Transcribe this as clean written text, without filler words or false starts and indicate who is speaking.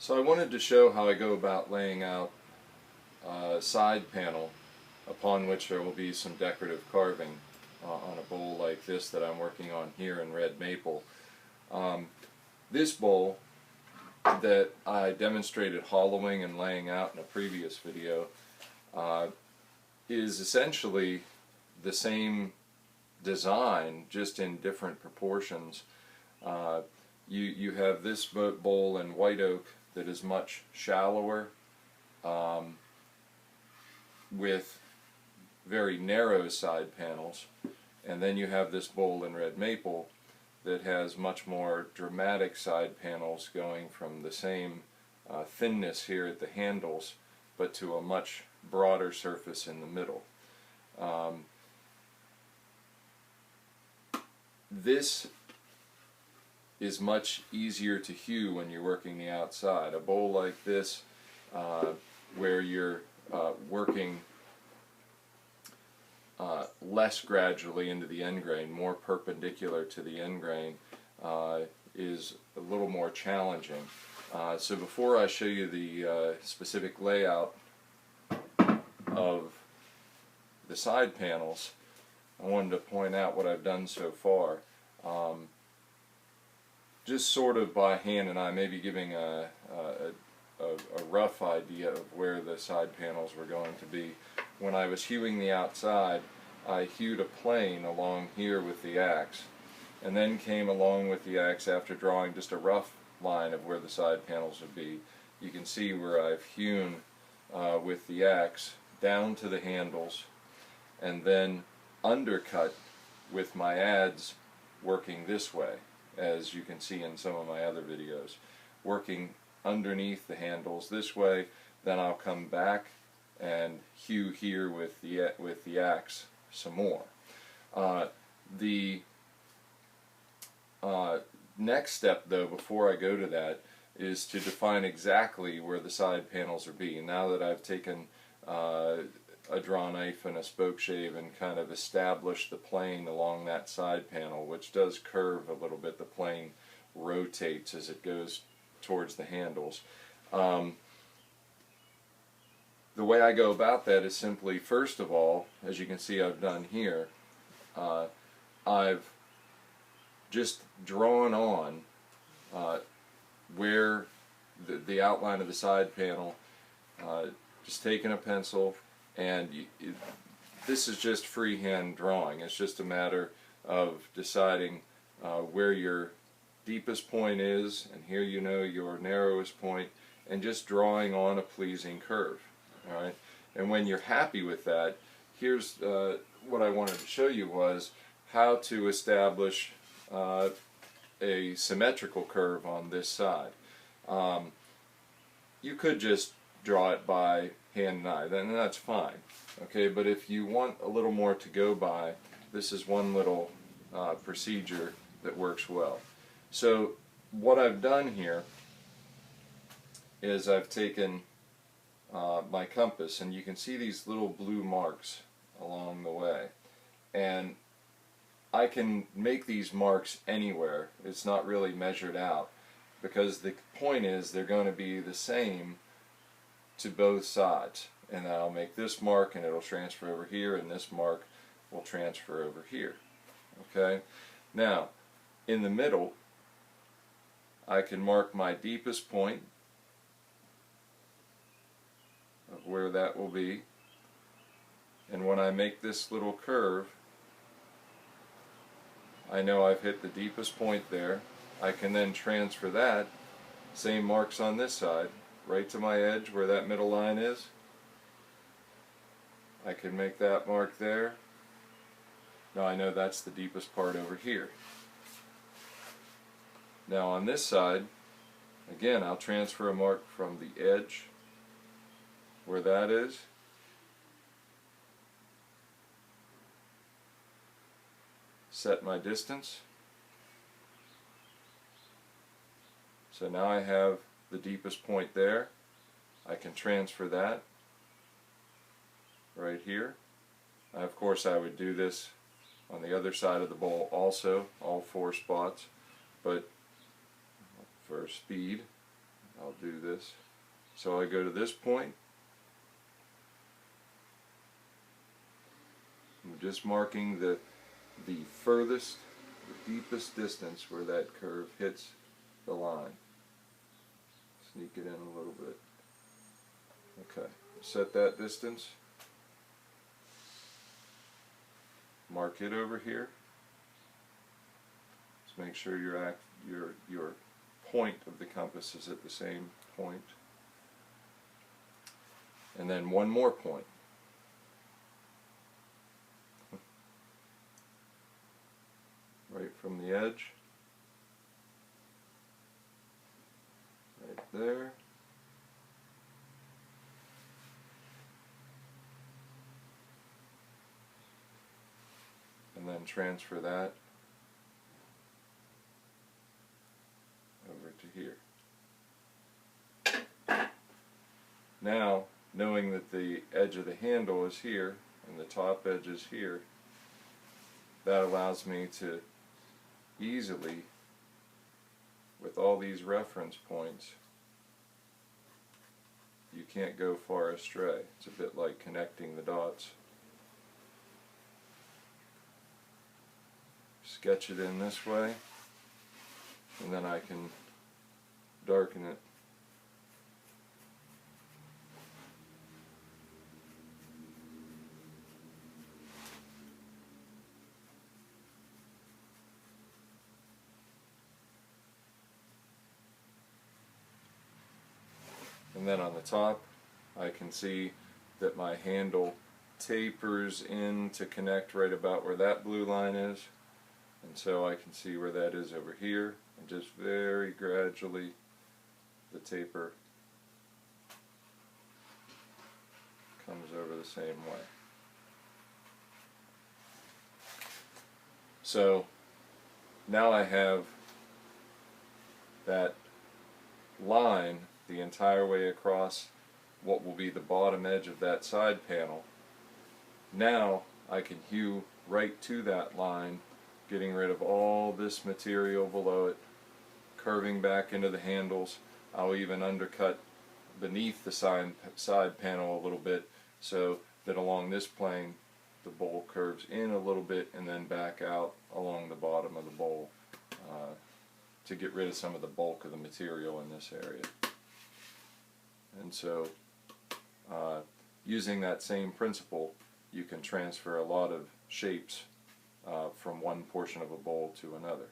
Speaker 1: So I wanted to show how I go about laying out a side panel upon which there will be some decorative carving on a bowl like this that I'm working on here in red maple. This bowl that I demonstrated hollowing and laying out in a previous video is essentially the same design, just in different proportions. You have this bowl in white oak that is much shallower, with very narrow side panels, and then you have this bowl in red maple that has much more dramatic side panels going from the same thinness here at the handles but to a much broader surface in the middle. This is much easier to hew when you're working the outside. A bowl like this, where you're working less gradually into the end grain, more perpendicular to the end grain, is a little more challenging. So before I show you the specific layout of the side panels, I wanted to point out what I've done so far. Just sort of by hand and eye, maybe giving a rough idea of where the side panels were going to be. When I was hewing the outside, I hewed a plane along here with the axe, and then came along with the axe after drawing just a rough line of where the side panels would be. You can see where I've hewn with the axe down to the handles, and then undercut with my adze working this way, as you can see in some of my other videos, working underneath the handles this way. Then I'll come back and hew here with the axe some more. The next step, though, before I go to that, is to define exactly where the side panels are being. Now that I've taken a draw knife and a spoke shave and kind of established the plane along that side panel, which does curve a little bit, the plane rotates as it goes towards the handles. The way I go about that is simply, first of all, as you can see I've done here, I've just drawn on where the outline of the side panel, just taken a pencil, and this is just freehand drawing. It's just a matter of deciding where your deepest point is, and here you know your narrowest point, and just drawing on a pleasing curve. Alright? And when you're happy with that, here's what I wanted to show you was how to establish a symmetrical curve on this side. You could just draw it by hand and eye, then that's fine. Okay, but if you want a little more to go by, this is one little procedure that works well. So what I've done here is I've taken my compass, and you can see these little blue marks along the way, and I can make these marks anywhere. It's not really measured out, because the point is they're going to be the same to both sides. And I'll make this mark and it'll transfer over here, and this mark will transfer over here. Okay? Now, in the middle, I can mark my deepest point of where that will be, and when I make this little curve, I know I've hit the deepest point there. I can then transfer that, same marks on this side, right to my edge where that middle line is. I can make that mark there. Now I know that's the deepest part over here. Now on this side, again, I'll transfer a mark from the edge where that is, set my distance. So now I have the deepest point there. I can transfer that right here. Of course I would do this on the other side of the bowl also, all 4 spots, but for speed I'll do this. So I go to this point. I'm just marking the furthest, the deepest distance where that curve hits the line. Sneak it in a little bit. Okay, set that distance. Mark it over here. Just make sure your point of the compass is at the same point. And then one more point. Right from the edge. Right there. And then transfer that over to here. Now, knowing that the edge of the handle is here and the top edge is here, that allows me to easily, with all these reference points, you can't go far astray. It's a bit like connecting the dots. Sketch it in this way, and then I can darken it. And then on the top, I can see that my handle tapers in to connect right about where that blue line is. And so I can see where that is over here, and just very gradually the taper comes over the same way. So now I have that line the entire way across what will be the bottom edge of that side panel. Now I can hew right to that line, getting rid of all this material below it, curving back into the handles. I'll even undercut beneath the side panel a little bit so that along this plane the bowl curves in a little bit and then back out along the bottom of the bowl to get rid of some of the bulk of the material in this area. And so using that same principle, you can transfer a lot of shapes from one portion of a bowl to another.